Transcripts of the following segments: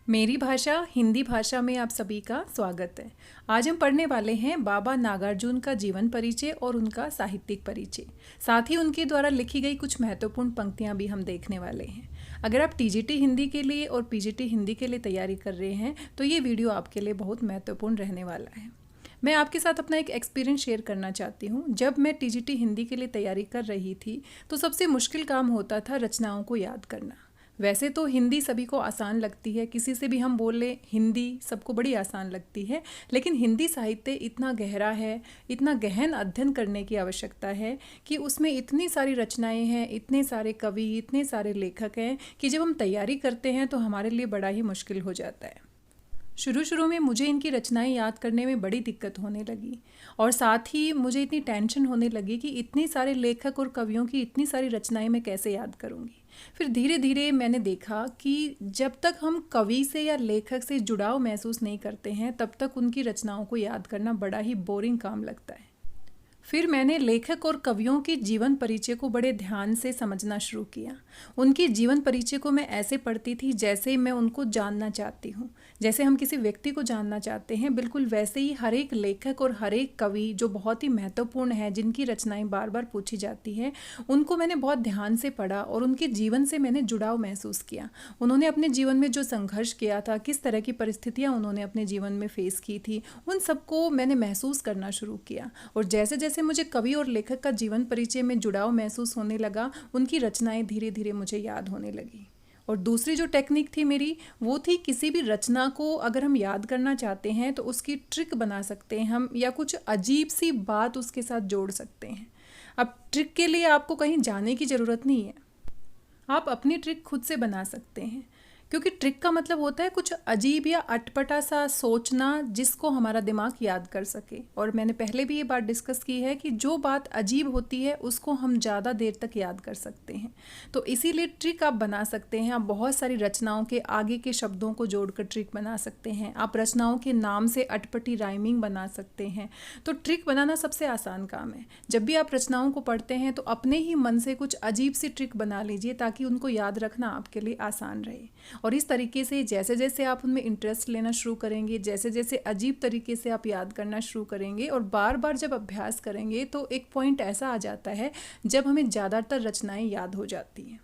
मेरी भाषा हिंदी भाषा में आप सभी का स्वागत है। आज हम पढ़ने वाले हैं बाबा नागार्जुन का जीवन परिचय और उनका साहित्यिक परिचय। साथ ही उनके द्वारा लिखी गई कुछ महत्वपूर्ण पंक्तियां भी हम देखने वाले हैं। अगर आप टीजीटी हिंदी के लिए और पीजीटी हिंदी के लिए तैयारी कर रहे हैं तो ये वीडियो आपके लिए बहुत महत्वपूर्ण रहने वाला है। मैं आपके साथ अपना एक एक्सपीरियंस शेयर करना चाहती हूँ। जब मैं टीजीटी हिंदी के लिए तैयारी कर रही थी तो सबसे मुश्किल काम होता था रचनाओं को याद करना। वैसे तो हिंदी सभी को आसान लगती है, किसी से भी हम बोले हिंदी सबको बड़ी आसान लगती है, लेकिन हिंदी साहित्य इतना गहरा है, इतना गहन अध्ययन करने की आवश्यकता है कि उसमें इतनी सारी रचनाएं हैं, इतने सारे कवि, इतने सारे लेखक हैं कि जब हम तैयारी करते हैं तो हमारे लिए बड़ा ही मुश्किल हो जाता है। शुरू में मुझे इनकी रचनाएं याद करने में बड़ी दिक्कत होने लगी और साथ ही मुझे इतनी टेंशन होने लगी कि इतने सारे लेखक और कवियों की इतनी सारी रचनाएं मैं कैसे याद करूंगी। फिर धीरे धीरे मैंने देखा कि जब तक हम कवि से या लेखक से जुड़ाव महसूस नहीं करते हैं तब तक उनकी रचनाओं को याद करना बड़ा ही बोरिंग काम लगता है। फिर मैंने लेखक और कवियों के जीवन परिचय को बड़े ध्यान से समझना शुरू किया। उनके जीवन परिचय को मैं ऐसे पढ़ती थी जैसे मैं उनको जानना चाहती हूँ। जैसे हम किसी व्यक्ति को जानना चाहते हैं, बिल्कुल वैसे ही हर एक लेखक और हर एक कवि जो बहुत ही महत्वपूर्ण है, जिनकी रचनाएं बार बार पूछी जाती हैं, उनको मैंने बहुत ध्यान से पढ़ा और उनके जीवन से मैंने जुड़ाव महसूस किया। उन्होंने अपने जीवन में जो संघर्ष किया था, किस तरह की परिस्थितियाँ उन्होंने अपने जीवन में फेस की थी, उन सबको मैंने महसूस करना शुरू किया। और जैसे जैसे मुझे कवि और लेखक का जीवन परिचय में जुड़ाव महसूस होने लगा, उनकी रचनाएं धीरे धीरे मुझे याद होने लगी। और दूसरी जो टेक्निक थी मेरी, वो थी किसी भी रचना को अगर हम याद करना चाहते हैं तो उसकी ट्रिक बना सकते हैं हम, या कुछ अजीब सी बात उसके साथ जोड़ सकते हैं। अब ट्रिक के लिए आपको कहीं जाने की ज़रूरत नहीं है, आप अपनी ट्रिक खुद से बना सकते हैं। क्योंकि ट्रिक का मतलब होता है कुछ अजीब या अटपटा सा सोचना जिसको हमारा दिमाग याद कर सके। और मैंने पहले भी ये बात डिस्कस की है कि जो बात अजीब होती है उसको हम ज़्यादा देर तक याद कर सकते हैं। तो इसीलिए ट्रिक आप बना सकते हैं। आप बहुत सारी रचनाओं के आगे के शब्दों को जोड़कर ट्रिक बना सकते हैं। आप रचनाओं के नाम से अटपटी राइमिंग बना सकते हैं। तो ट्रिक बनाना सबसे आसान काम है। जब भी आप रचनाओं को पढ़ते हैं तो अपने ही मन से कुछ अजीब सी ट्रिक बना लीजिए ताकि उनको याद रखना आपके लिए आसान रहे। और इस तरीके से जैसे जैसे आप उनमें इंटरेस्ट लेना शुरू करेंगे, जैसे जैसे अजीब तरीके से आप याद करना शुरू करेंगे और बार बार जब अभ्यास करेंगे तो एक पॉइंट ऐसा आ जाता है जब हमें ज़्यादातर रचनाएं याद हो जाती हैं।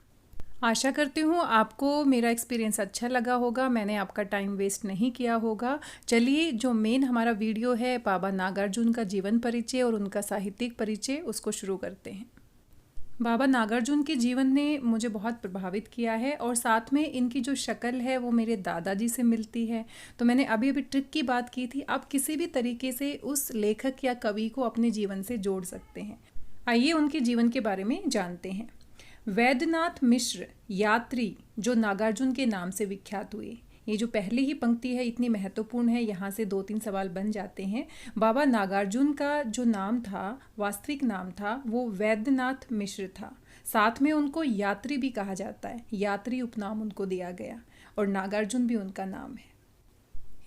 आशा करती हूँ आपको मेरा एक्सपीरियंस अच्छा लगा होगा, मैंने आपका टाइम वेस्ट नहीं किया होगा। चलिए, जो मेन हमारा वीडियो है बाबा नागार्जुन का जीवन परिचय और उनका साहित्यिक परिचय, उसको शुरू करते हैं। बाबा नागार्जुन के जीवन ने मुझे बहुत प्रभावित किया है और साथ में इनकी जो शक्ल है वो मेरे दादाजी से मिलती है। तो मैंने अभी अभी ट्रिक की बात की थी, आप किसी भी तरीके से उस लेखक या कवि को अपने जीवन से जोड़ सकते हैं। आइए उनके जीवन के बारे में जानते हैं। वैद्यनाथ मिश्र यात्री जो नागार्जुन के नाम से विख्यात हुए। ये जो पहली ही पंक्ति है इतनी महत्वपूर्ण है, यहाँ से 2-3 सवाल बन जाते हैं। बाबा नागार्जुन का जो नाम था, वास्तविक नाम था, वो वैद्यनाथ मिश्र था। साथ में उनको यात्री भी कहा जाता है, यात्री उपनाम उनको दिया गया और नागार्जुन भी उनका नाम है।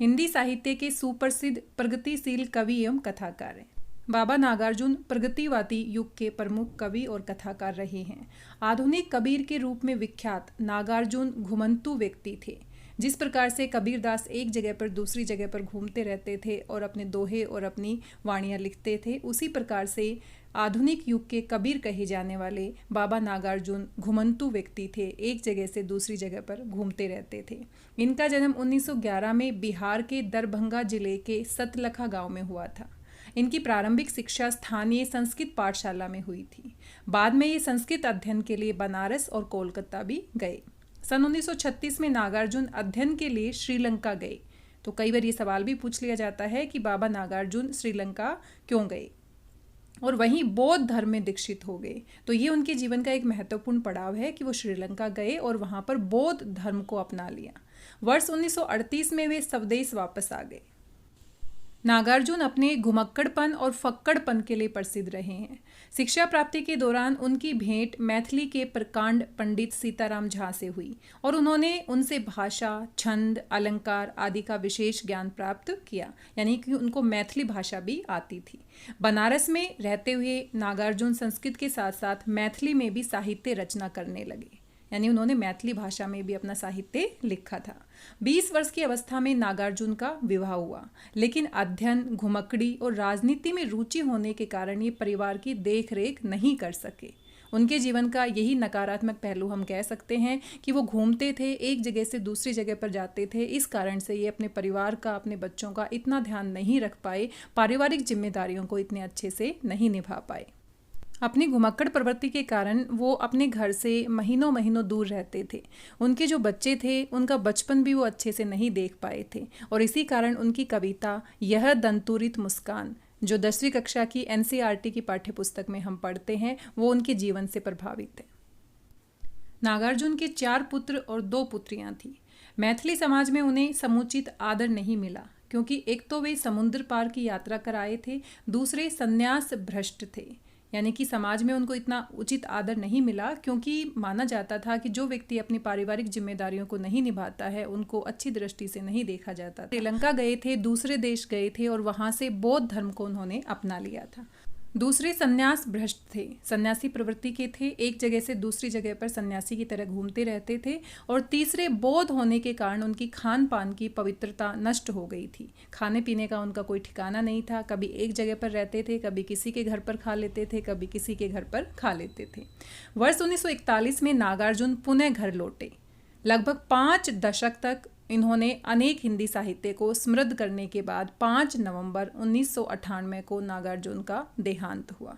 हिंदी साहित्य के सुप्रसिद्ध प्रगतिशील कवि एवं कथाकार हैं। बाबा नागार्जुन प्रगतिवादी युग के प्रमुख कवि और कथाकार रहे हैं। आधुनिक कबीर के रूप में विख्यात नागार्जुन घुमंतू व्यक्ति थे। जिस प्रकार से कबीरदास एक जगह पर दूसरी जगह पर घूमते रहते थे और अपने दोहे और अपनी वाणियाँ लिखते थे, उसी प्रकार से आधुनिक युग के कबीर कहे जाने वाले बाबा नागार्जुन घुमंतू व्यक्ति थे, एक जगह से दूसरी जगह पर घूमते रहते थे। इनका जन्म 1911 में बिहार के दरभंगा जिले के सतलखा गांव में हुआ था। इनकी प्रारंभिक शिक्षा स्थानीय संस्कृत पाठशाला में हुई थी। बाद में ये संस्कृत अध्ययन के लिए बनारस और कोलकाता भी गए। सन 1936 में नागार्जुन अध्ययन के लिए श्रीलंका गए। तो कई बार ये सवाल भी पूछ लिया जाता है कि बाबा नागार्जुन श्रीलंका क्यों गए और वहीं बौद्ध धर्म में दीक्षित हो गए। तो ये उनके जीवन का एक महत्वपूर्ण पड़ाव है कि वो श्रीलंका गए और वहाँ पर बौद्ध धर्म को अपना लिया। वर्ष 1938 में वे स्वदेश वापस आ गए। नागार्जुन अपने घुमक्कड़पन और फक्कड़पन के लिए प्रसिद्ध रहे हैं। शिक्षा प्राप्ति के दौरान उनकी भेंट मैथिली के प्रकांड पंडित सीताराम झा से हुई और उन्होंने उनसे भाषा, छंद, अलंकार आदि का विशेष ज्ञान प्राप्त किया, यानी कि उनको मैथिली भाषा भी आती थी। बनारस में रहते हुए नागार्जुन संस्कृत के साथ साथ मैथिली में भी साहित्य रचना करने लगे। यानी उन्होंने मैथिली भाषा में भी अपना साहित्य लिखा था। 20 वर्ष की अवस्था में नागार्जुन का विवाह हुआ, लेकिन अध्ययन, घुमक्कड़ी और राजनीति में रुचि होने के कारण ये परिवार की देखरेख नहीं कर सके। उनके जीवन का यही नकारात्मक पहलू हम कह सकते हैं कि वो घूमते थे, एक जगह से दूसरी जगह पर जाते थे। इस कारण से ये अपने परिवार का, अपने बच्चों का इतना ध्यान नहीं रख पाए, पारिवारिक जिम्मेदारियों को इतने अच्छे से नहीं निभा पाए। अपनी घुमक्कड़ प्रवृत्ति के कारण वो अपने घर से महीनों महीनों दूर रहते थे। उनके जो बच्चे थे उनका बचपन भी वो अच्छे से नहीं देख पाए थे, और इसी कारण उनकी कविता यह दंतुरित मुस्कान, जो 10वीं कक्षा की NCERT की पाठ्यपुस्तक में हम पढ़ते हैं, वो उनके जीवन से प्रभावित है। नागार्जुन के 4 पुत्र और 2 पुत्रियां थीं। मैथिली समाज में उन्हें समुचित आदर नहीं मिला, क्योंकि एक तो वे समुद्र पार की यात्रा कर आए थे, दूसरे संन्यास भ्रष्ट थे। यानी कि समाज में उनको इतना उचित आदर नहीं मिला, क्योंकि माना जाता था कि जो व्यक्ति अपनी पारिवारिक जिम्मेदारियों को नहीं निभाता है उनको अच्छी दृष्टि से नहीं देखा जाता। श्रीलंका गए थे, दूसरे देश गए थे और वहाँ से बौद्ध धर्म को उन्होंने अपना लिया था। दूसरे सन्यास भ्रष्ट थे, सन्यासी प्रवृत्ति के थे, एक जगह से दूसरी जगह पर सन्यासी की तरह घूमते रहते थे। और तीसरे बौद्ध होने के कारण उनकी खान पान की पवित्रता नष्ट हो गई थी। खाने पीने का उनका कोई ठिकाना नहीं था, कभी एक जगह पर रहते थे, कभी किसी के घर पर खा लेते थे, कभी किसी के घर पर खा लेते थे। वर्ष 1941 में नागार्जुन पुनः घर लौटे। लगभग 5 दशक तक इन्होंने अनेक हिंदी साहित्य को समृद्ध करने के बाद 5 नवंबर 1998 को नागार्जुन का देहांत हुआ।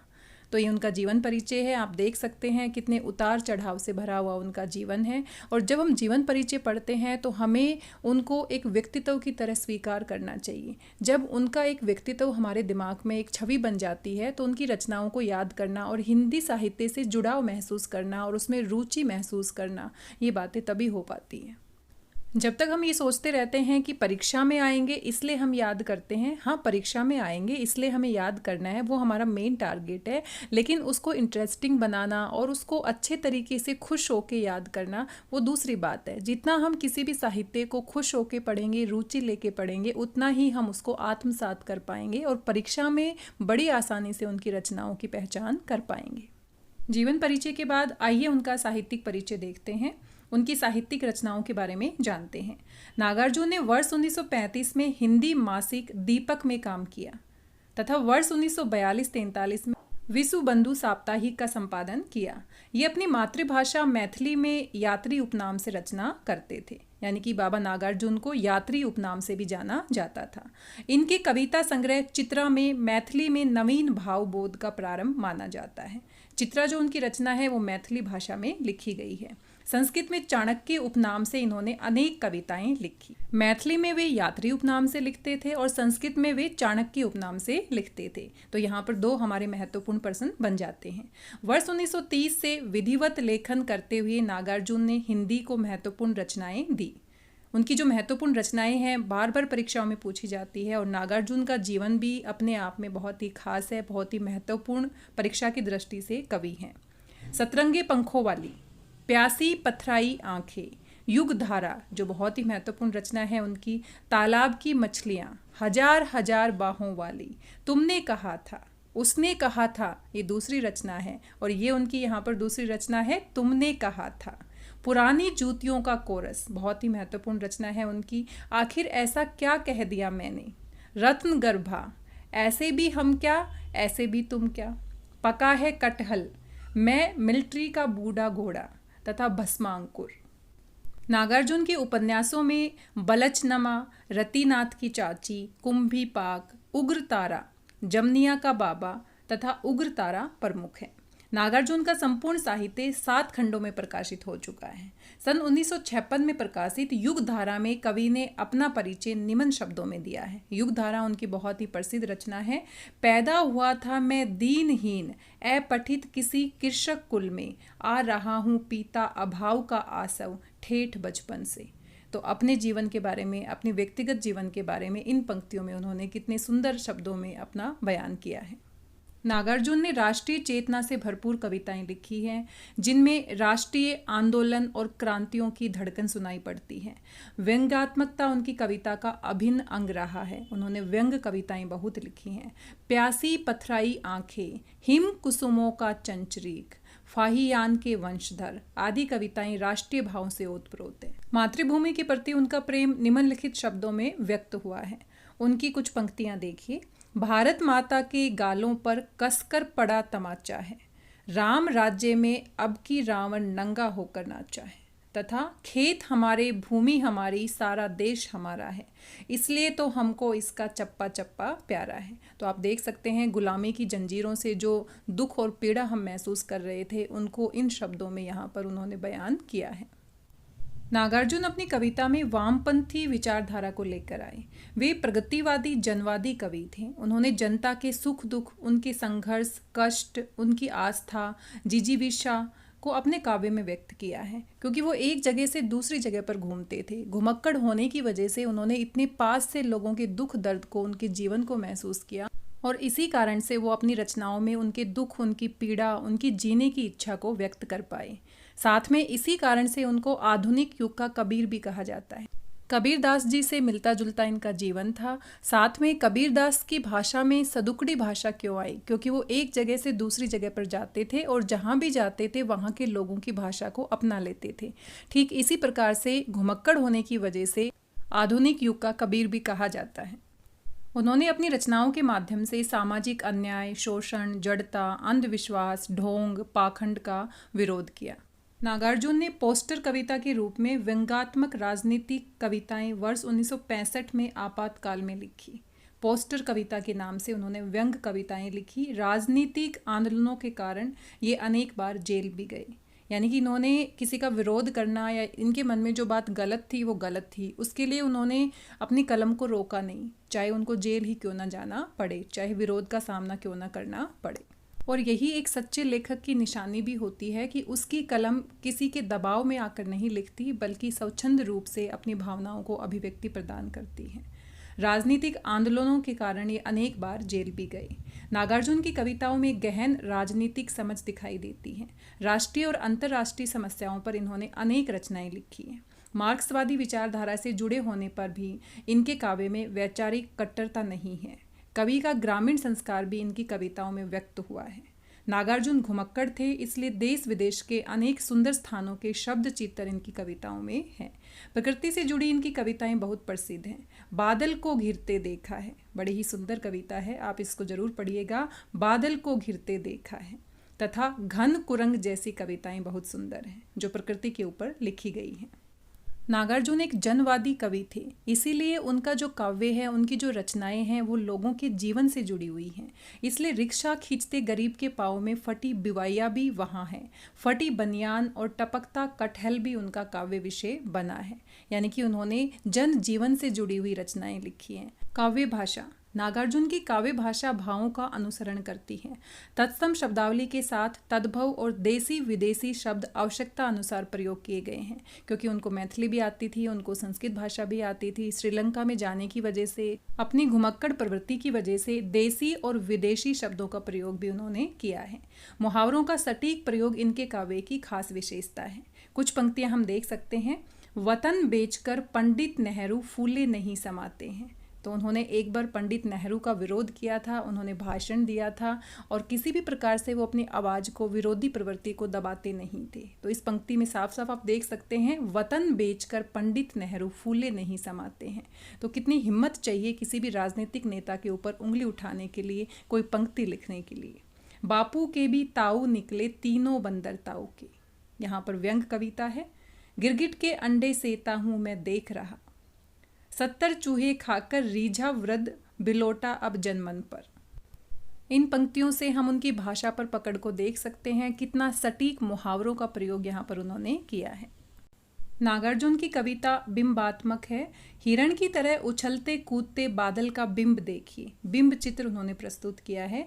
तो ये उनका जीवन परिचय है। आप देख सकते हैं कितने उतार चढ़ाव से भरा हुआ उनका जीवन है। और जब हम जीवन परिचय पढ़ते हैं तो हमें उनको एक व्यक्तित्व की तरह स्वीकार करना चाहिए। जब उनका एक व्यक्तित्व हमारे दिमाग में एक छवि बन जाती है तो उनकी रचनाओं को याद करना और हिंदी साहित्य से जुड़ाव महसूस करना और उसमें रुचि महसूस करना, ये बातें तभी हो पाती हैं। जब तक हम ये सोचते रहते हैं कि परीक्षा में आएंगे इसलिए हम याद करते हैं, हाँ परीक्षा में आएंगे इसलिए हमें याद करना है, वो हमारा मेन टारगेट है, लेकिन उसको इंटरेस्टिंग बनाना और उसको अच्छे तरीके से खुश होकर याद करना वो दूसरी बात है। जितना हम किसी भी साहित्य को खुश होकर पढ़ेंगे, रुचि लेके पढ़ेंगे, उतना ही हम उसको आत्मसात कर पाएंगे और परीक्षा में बड़ी आसानी से उनकी रचनाओं की पहचान कर पाएंगे। जीवन परिचय के बाद आइए उनका साहित्यिक परिचय देखते हैं, उनकी साहित्यिक रचनाओं के बारे में जानते हैं। नागार्जुन ने वर्ष 1935 में हिंदी मासिक दीपक में काम किया तथा वर्ष 1942-43 में विसुबंधु साप्ताहिक का संपादन किया। ये अपनी मातृभाषा मैथिली में यात्री उपनाम से रचना करते थे, यानी कि बाबा नागार्जुन को यात्री उपनाम से भी जाना जाता था। इनके कविता संग्रह चित्रा में मैथिली में नवीन भावबोध का प्रारंभ माना जाता है। चित्रा जो उनकी रचना है वो मैथिली भाषा में लिखी गई है। संस्कृत में चाणक्य उपनाम से इन्होंने अनेक कविताएं लिखी। मैथिली में वे यात्री उपनाम से लिखते थे और संस्कृत में वे चाणक्य उपनाम से लिखते थे। तो यहाँ पर 2 हमारे महत्वपूर्ण पर्सन बन जाते हैं। वर्ष 1930 से विधिवत लेखन करते हुए नागार्जुन ने हिंदी को महत्वपूर्ण रचनाएं दी। उनकी जो महत्वपूर्ण रचनाएं हैं बार बार परीक्षाओं में पूछी जाती है और नागार्जुन का जीवन भी अपने आप में बहुत ही खास है, बहुत ही महत्वपूर्ण परीक्षा की दृष्टि से कवि हैं। सतरंगे पंखों वाली, प्यासी पथराई आंखें, युग धारा जो बहुत ही महत्वपूर्ण रचना है उनकी, तालाब की मछलियाँ, हजार हजार बाहों वाली, तुमने कहा था, उसने कहा था, ये दूसरी रचना है और ये उनकी यहाँ पर दूसरी रचना है, तुमने कहा था। पुरानी जूतियों का कोरस बहुत ही महत्वपूर्ण रचना है उनकी, आखिर ऐसा क्या कह दिया मैंने, रत्न गर्भा, ऐसे भी हम क्या ऐसे भी तुम क्या, पका है कटहल, मैं मिलिट्री का बूढ़ा घोड़ा तथा भस्मांकुर। नागार्जुन के उपन्यासों में बलचनमा, रतिनाथ की चाची, कुंभी पाक, उग्र तारा, जमनिया का बाबा तथा उग्र तारा प्रमुख है। नागार्जुन का संपूर्ण साहित्य 7 खंडों में प्रकाशित हो चुका है। सन 1956 में प्रकाशित युग धारा में कवि ने अपना परिचय निम्न शब्दों में दिया है। युग धारा उनकी बहुत ही प्रसिद्ध रचना है। पैदा हुआ था मैं दीनहीन, अपठित किसी कृषक कुल में, आ रहा हूँ पीता अभाव का आसव ठेठ बचपन से। तो अपने जीवन के बारे में, अपने व्यक्तिगत जीवन के बारे में इन पंक्तियों में उन्होंने कितने सुंदर शब्दों में अपना बयान किया है। नागार्जुन ने राष्ट्रीय चेतना से भरपूर कविताएं लिखी हैं, जिनमें राष्ट्रीय आंदोलन और क्रांतियों की धड़कन सुनाई पड़ती है। व्यंग्यात्मकता उनकी कविता का अभिन्न अंग रहा है। उन्होंने व्यंग्य कविताएं बहुत लिखी हैं। प्यासी पथराई आंखें, हिम कुसुमों का चंचरीक, फाहियान के वंशधर आदि कविताएं राष्ट्रीय भावों से ओतप्रोत हैं। मातृभूमि के प्रति उनका प्रेम निम्नलिखित शब्दों में व्यक्त हुआ है। उनकी कुछ पंक्तियां देखिए। भारत माता के गालों पर कसकर पड़ा तमाचा है, राम राज्य में अब की रावण नंगा होकर नाचा है, तथा खेत हमारे भूमि हमारी सारा देश हमारा है, इसलिए तो हमको इसका चप्पा चप्पा प्यारा है। तो आप देख सकते हैं गुलामी की जंजीरों से जो दुख और पीड़ा हम महसूस कर रहे थे उनको इन शब्दों में यहाँ पर उन्होंने बयान किया है। नागार्जुन अपनी कविता में वामपंथी विचारधारा को लेकर आए। वे प्रगतिवादी जनवादी कवि थे। उन्होंने जनता के सुख दुख, उनके संघर्ष, कष्ट, उनकी आस्था, जिजीविषा को अपने काव्य में व्यक्त किया है। क्योंकि वो एक जगह से दूसरी जगह पर घूमते थे, घुमक्कड़ होने की वजह से उन्होंने इतने पास से लोगों के दुख दर्द को, उनके जीवन को महसूस किया और इसी कारण से वो अपनी रचनाओं में उनके दुख, उनकी पीड़ा, उनकी जीने की इच्छा को व्यक्त कर पाए। साथ में इसी कारण से उनको आधुनिक युग का कबीर भी कहा जाता है। कबीरदास जी से मिलता जुलता इनका जीवन था। साथ में कबीरदास की भाषा में सदुकड़ी भाषा क्यों आई? क्योंकि वो एक जगह से दूसरी जगह पर जाते थे और जहाँ भी जाते थे वहाँ के लोगों की भाषा को अपना लेते थे। ठीक इसी प्रकार से घुमक्कड़ होने की वजह से आधुनिक युग का कबीर भी कहा जाता है। उन्होंने अपनी रचनाओं के माध्यम से सामाजिक अन्याय, शोषण, जड़ता, अंधविश्वास, ढोंग, पाखंड का विरोध किया। नागार्जुन ने पोस्टर कविता के रूप में व्यंग्यात्मक राजनीतिक कविताएं वर्ष 1965 में आपातकाल में लिखी। पोस्टर कविता के नाम से उन्होंने व्यंग कविताएं लिखी। राजनीतिक आंदोलनों के कारण ये अनेक बार जेल भी गए। यानी कि इन्होंने किसी का विरोध करना या इनके मन में जो बात गलत थी वो गलत थी, उसके लिए उन्होंने अपनी कलम को रोका नहीं, चाहे उनको जेल ही क्यों ना जाना पड़े, चाहे विरोध का सामना क्यों ना करना पड़े। और यही एक सच्चे लेखक की निशानी भी होती है कि उसकी कलम किसी के दबाव में आकर नहीं लिखती, बल्कि स्वच्छंद रूप से अपनी भावनाओं को अभिव्यक्ति प्रदान करती है। राजनीतिक आंदोलनों के कारण ये अनेक बार जेल भी गए। नागार्जुन की कविताओं में गहन राजनीतिक समझ दिखाई देती है। राष्ट्रीय और अंतर्राष्ट्रीय समस्याओं पर इन्होंने अनेक रचनाएं लिखी हैं। मार्क्सवादी विचारधारा से जुड़े होने पर भी इनके काव्य में वैचारिक कट्टरता नहीं है। कवि का ग्रामीण संस्कार भी इनकी कविताओं में व्यक्त हुआ है। नागार्जुन घुमक्कड़ थे, इसलिए देश विदेश के अनेक सुंदर स्थानों के शब्द चित्तर इनकी कविताओं में हैं। प्रकृति से जुड़ी इनकी कविताएं बहुत प्रसिद्ध हैं। बादल को घिरते देखा है, बड़ी ही सुंदर कविता है, आप इसको जरूर पढ़िएगा। बादल को घिरते देखा है। तथा घन कुरंग जैसी कविताएं बहुत सुंदर हैं जो प्रकृति के ऊपर लिखी गई हैं। नागार्जुन एक जनवादी कवि थे, इसीलिए उनका जो काव्य है, उनकी जो रचनाएं हैं वो लोगों के जीवन से जुड़ी हुई हैं। इसलिए रिक्शा खींचते गरीब के पाँव में फटी बिवाइया भी वहाँ है, फटी बनियान और टपकता कटहल भी उनका काव्य विषय बना है। यानी कि उन्होंने जन जीवन से जुड़ी हुई रचनाएं लिखी हैं। काव्य भाषा, नागार्जुन की काव्य भाषा भावों का अनुसरण करती है। तत्सम शब्दावली के साथ तद्भव और देसी विदेशी शब्द आवश्यकता अनुसार प्रयोग किए गए हैं। क्योंकि उनको मैथिली भी आती थी, उनको संस्कृत भाषा भी आती थी। श्रीलंका में जाने की वजह से, अपनी घुमक्कड़ प्रवृत्ति की वजह से देसी और विदेशी शब्दों का प्रयोग भी उन्होंने किया है। मुहावरों का सटीक प्रयोग इनके काव्य की खास विशेषता है। कुछ पंक्तियां हम देख सकते हैं। वतन बेचकर पंडित नेहरू फूले नहीं समाते हैं। तो उन्होंने एक बार पंडित नेहरू का विरोध किया था, उन्होंने भाषण दिया था और किसी भी प्रकार से वो अपनी आवाज़ को, विरोधी प्रवृत्ति को दबाते नहीं थे। तो इस पंक्ति में साफ साफ आप देख सकते हैं, वतन बेचकर पंडित नेहरू फूले नहीं समाते हैं। तो कितनी हिम्मत चाहिए किसी भी राजनीतिक नेता के ऊपर उंगली उठाने के लिए, कोई पंक्ति लिखने के लिए। बापू के भी ताऊ निकले तीनों बंदर ताऊ के, यहाँ पर व्यंग कविता है। गिरगिट के अंडे सेता हूँ मैं देख रहा, 70 चूहे खाकर रीझा वृद्ध बिलोटा अब जनमन पर। इन पंक्तियों से हम उनकी भाषा पर पकड़ को देख सकते हैं, कितना सटीक मुहावरों का प्रयोग यहाँ पर उन्होंने किया है। नागार्जुन की कविता बिंबात्मक है। हिरण की तरह उछलते कूदते बादल का बिंब देखिए, बिंब चित्र उन्होंने प्रस्तुत किया है।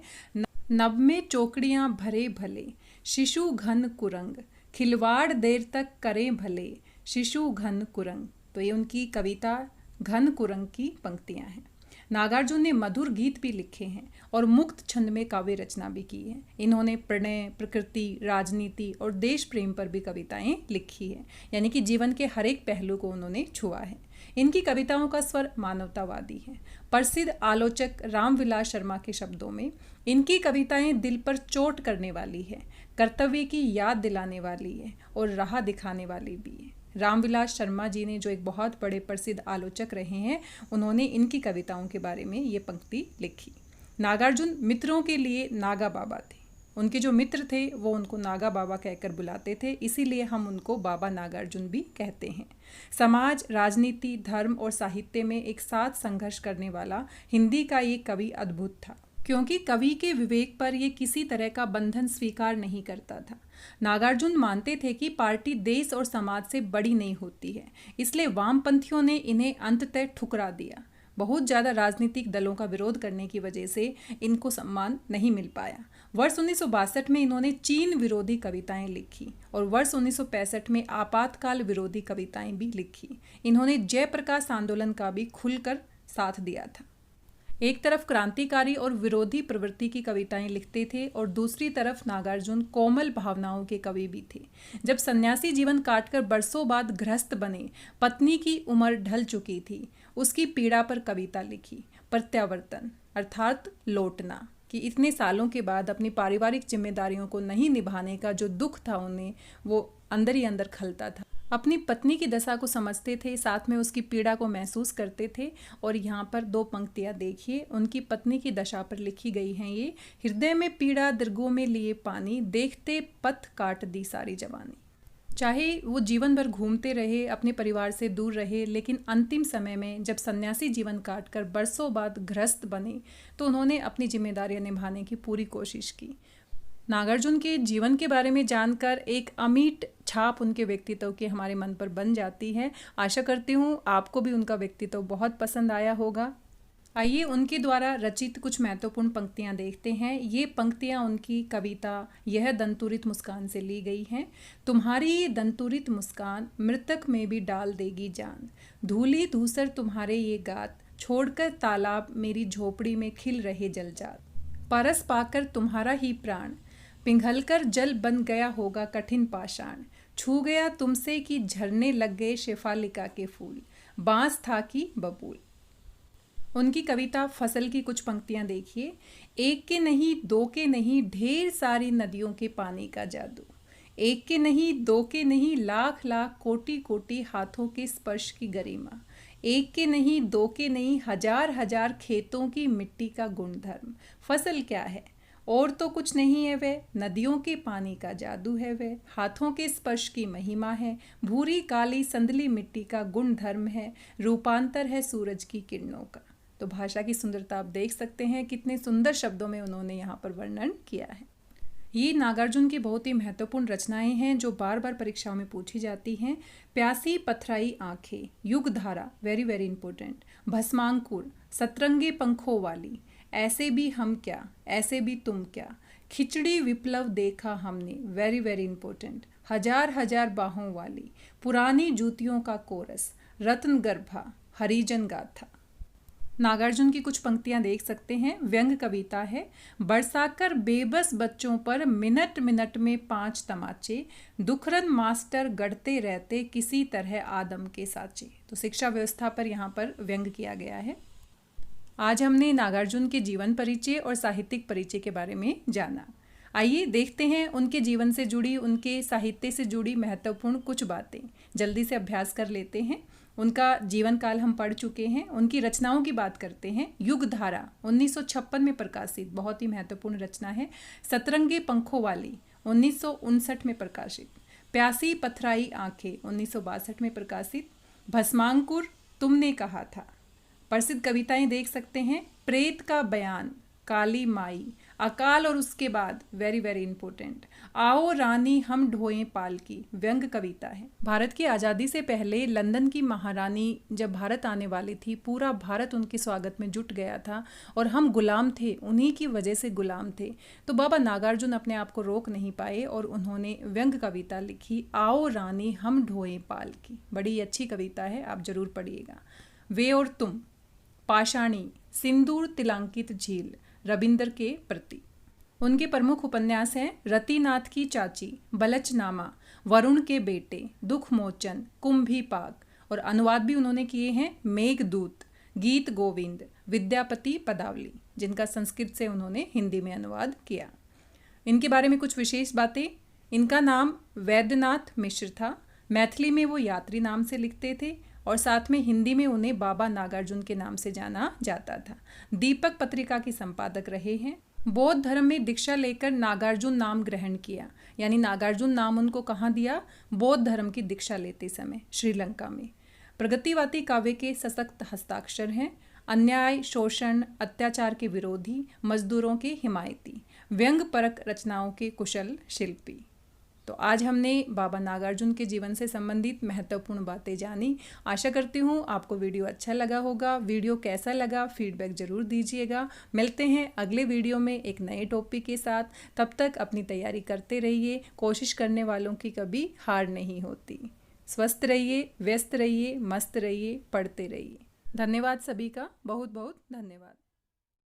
नभ में चौकड़ियाँ भरे भले, शिशु घन कुरंग, खिलवाड़ देर तक करें भले, शिशु घन कुरंग। तो ये उनकी कविता घन कुरंग की पंक्तियां हैं। नागार्जुन ने मधुर गीत भी लिखे हैं और मुक्त छंद में काव्य रचना भी की है। इन्होंने प्रणय, प्रकृति, राजनीति और देश प्रेम पर भी कविताएं लिखी है। यानी कि जीवन के हर एक पहलू को उन्होंने छुआ है। इनकी कविताओं का स्वर मानवतावादी है। प्रसिद्ध आलोचक रामविलास शर्मा के शब्दों में इनकी कविताएं दिल पर चोट करने वाली है, कर्तव्य की याद दिलाने वाली है और राह दिखाने वाली भी है। रामविलास शर्मा जी ने, जो एक बहुत बड़े प्रसिद्ध आलोचक रहे हैं, उन्होंने इनकी कविताओं के बारे में ये पंक्ति लिखी। नागार्जुन मित्रों के लिए नागा बाबा थे। उनके जो मित्र थे वो उनको नागा बाबा कहकर बुलाते थे, इसीलिए हम उनको बाबा नागार्जुन भी कहते हैं। समाज, राजनीति, धर्म और साहित्य में एक साथ संघर्ष करने वाला हिंदी का ये कवि अद्भुत था, क्योंकि कवि के विवेक पर ये किसी तरह का बंधन स्वीकार नहीं करता था। नागार्जुन मानते थे कि पार्टी देश और समाज से बड़ी नहीं होती है, इसलिए वामपंथियों ने इन्हें अंततः ठुकरा दिया। बहुत ज़्यादा राजनीतिक दलों का विरोध करने की वजह से इनको सम्मान नहीं मिल पाया। वर्ष 1962 में इन्होंने चीन विरोधी कविताएं लिखी और वर्ष 1965 में आपातकाल विरोधी कविताएं भी लिखी। इन्होंने जयप्रकाश आंदोलन का भी खुलकर साथ दिया था। एक तरफ क्रांतिकारी और विरोधी प्रवृत्ति की कविताएं लिखते थे और दूसरी तरफ नागार्जुन कोमल भावनाओं के कवि भी थे। जब सन्यासी जीवन काटकर बरसों बाद गृहस्थ बने, पत्नी की उम्र ढल चुकी थी, उसकी पीड़ा पर कविता लिखी। प्रत्यावर्तन अर्थात लौटना, कि इतने सालों के बाद अपनी पारिवारिक जिम्मेदारियों को नहीं निभाने का जो दुख था उन्हें, वो अंदर ही अंदर खलता था। अपनी पत्नी की दशा को समझते थे, साथ में उसकी पीड़ा को महसूस करते थे। और यहाँ पर दो पंक्तियाँ देखिए, उनकी पत्नी की दशा पर लिखी गई हैं ये। हृदय में पीड़ा दरगों में लिए पानी, देखते पथ काट दी सारी जवानी। चाहे वो जीवन भर घूमते रहे, अपने परिवार से दूर रहे, लेकिन अंतिम समय में जब सन्यासी जीवन काटकर बरसों बाद गृहस्थ बने तो उन्होंने अपनी जिम्मेदारियां निभाने की पूरी कोशिश की। नागार्जुन के जीवन के बारे में जानकर एक अमिट छाप उनके व्यक्तित्व की हमारे मन पर बन जाती है। आशा करती हूँ आपको भी उनका व्यक्तित्व बहुत पसंद आया होगा। आइए उनके द्वारा रचित कुछ महत्वपूर्ण पंक्तियां देखते हैं। ये पंक्तियां उनकी कविता यह दंतुरित मुस्कान से ली गई हैं। तुम्हारी ये दंतुरित मुस्कान मृतक में भी डाल देगी जान, धूली धूसर तुम्हारे ये गात, छोड़कर तालाब मेरी झोपड़ी में खिल रहे जलजात, परस पाकर तुम्हारा ही प्राण, पिघलकर जल बन गया होगा कठिन पाषाण, छू गया तुमसे कि झरने लग गए शेफालिका के फूल, बांस था कि बबूल। उनकी कविता फसल की कुछ पंक्तियां देखिए। एक के नहीं, दो के नहीं, ढेर सारी नदियों के पानी का जादू, एक के नहीं, दो के नहीं, लाख लाख कोटि कोटि हाथों के स्पर्श की गरिमा, एक के नहीं, दो के नहीं, हजार हजार खेतों की मिट्टी का गुणधर्म। फसल क्या है? और तो कुछ नहीं है वह, नदियों के पानी का जादू है वह, हाथों के स्पर्श की महिमा है, भूरी काली संदली मिट्टी का गुण धर्म है, रूपांतर है सूरज की किरणों का। तो भाषा की सुंदरता आप देख सकते हैं, कितने सुंदर शब्दों में उन्होंने यहाँ पर वर्णन किया है। ये नागार्जुन की बहुत ही महत्वपूर्ण रचनाएं हैं जो बार बार परीक्षाओं में पूछी जाती हैं। प्यासी पथराई आंखें, युगधारा, वेरी वेरी इंपॉर्टेंट, भस्मांकुर, सतरंगे पंखों वाली, ऐसे भी हम क्या, ऐसे भी तुम क्या, खिचड़ी विप्लव देखा हमने, वेरी वेरी इंपॉर्टेंट, हजार हजार बाहों वाली, पुरानी जूतियों का कोरस, रत्न गर्भा, हरिजन गाथा। नागार्जुन की कुछ पंक्तियां देख सकते हैं। व्यंग कविता है। बरसाकर बेबस बच्चों पर मिनट मिनट में 5 तमाचे, दुखरन मास्टर गढ़ते रहते किसी तरह आदम के साचे। तो शिक्षा व्यवस्था पर यहाँ पर व्यंग किया गया है। आज हमने नागार्जुन के जीवन परिचय और साहित्यिक परिचय के बारे में जाना। आइए देखते हैं उनके जीवन से जुड़ी, उनके साहित्य से जुड़ी महत्वपूर्ण कुछ बातें। जल्दी से अभ्यास कर लेते हैं। उनका जीवन काल हम पढ़ चुके हैं। उनकी रचनाओं की बात करते हैं। युगधारा 1956 में प्रकाशित, बहुत ही महत्वपूर्ण रचना है। सतरंगे पंखों वाली 1959 में प्रकाशित। प्यासी पथराई आंखें 1962 में प्रकाशित। भस्मांकुर तुमने कहा था। प्रसिद्ध कविताएं देख सकते हैं। प्रेत का बयान, काली माई, अकाल और उसके बाद, वेरी वेरी इंपॉर्टेंट, आओ रानी हम ढोएं पालकी, व्यंग कविता है। भारत की आज़ादी से पहले लंदन की महारानी जब भारत आने वाली थी, पूरा भारत उनके स्वागत में जुट गया था और हम गुलाम थे, उन्हीं की वजह से गुलाम थे। तो बाबा नागार्जुन अपने आप को रोक नहीं पाए और उन्होंने व्यंग कविता लिखी, आओ रानी हम ढोएं पालकी। बड़ी अच्छी कविता है, आप जरूर पढ़िएगा। वे और तुम, पाषाणी, सिंदूर तिलांकित झील, रविंद्र के प्रति। उनके प्रमुख उपन्यास हैं रतिनाथ की चाची, बलचनामा, वरुण के बेटे, दुख मोचन, कुंभी पाक और अनुवाद भी उन्होंने किए हैं मेघदूत, गीत गोविंद, विद्यापति पदावली, जिनका संस्कृत से उन्होंने हिंदी में अनुवाद किया। इनके बारे में कुछ विशेष बातें। इनका नाम वैद्यनाथ मिश्र था। मैथिली में वो यात्री नाम से लिखते थे और साथ में हिंदी में उन्हें बाबा नागार्जुन के नाम से जाना जाता था। दीपक पत्रिका के संपादक रहे हैं। बौद्ध धर्म में दीक्षा लेकर नागार्जुन नाम ग्रहण किया, यानी नागार्जुन नाम उनको कहाँ दिया? बौद्ध धर्म की दीक्षा लेते समय श्रीलंका में। प्रगतिवादी काव्य के सशक्त हस्ताक्षर हैं। अन्याय, शोषण, अत्याचार के विरोधी, मजदूरों के हिमायती, व्यंग परक रचनाओं के कुशल शिल्पी। तो आज हमने बाबा नागार्जुन के जीवन से संबंधित महत्वपूर्ण बातें जानी। आशा करती हूँ आपको वीडियो अच्छा लगा होगा। वीडियो कैसा लगा फीडबैक ज़रूर दीजिएगा। मिलते हैं अगले वीडियो में एक नए टॉपिक के साथ। तब तक अपनी तैयारी करते रहिए। कोशिश करने वालों की कभी हार नहीं होती। स्वस्थ रहिए, व्यस्त रहिए, मस्त रहिए, पढ़ते रहिए। धन्यवाद सभी का, बहुत बहुत धन्यवाद।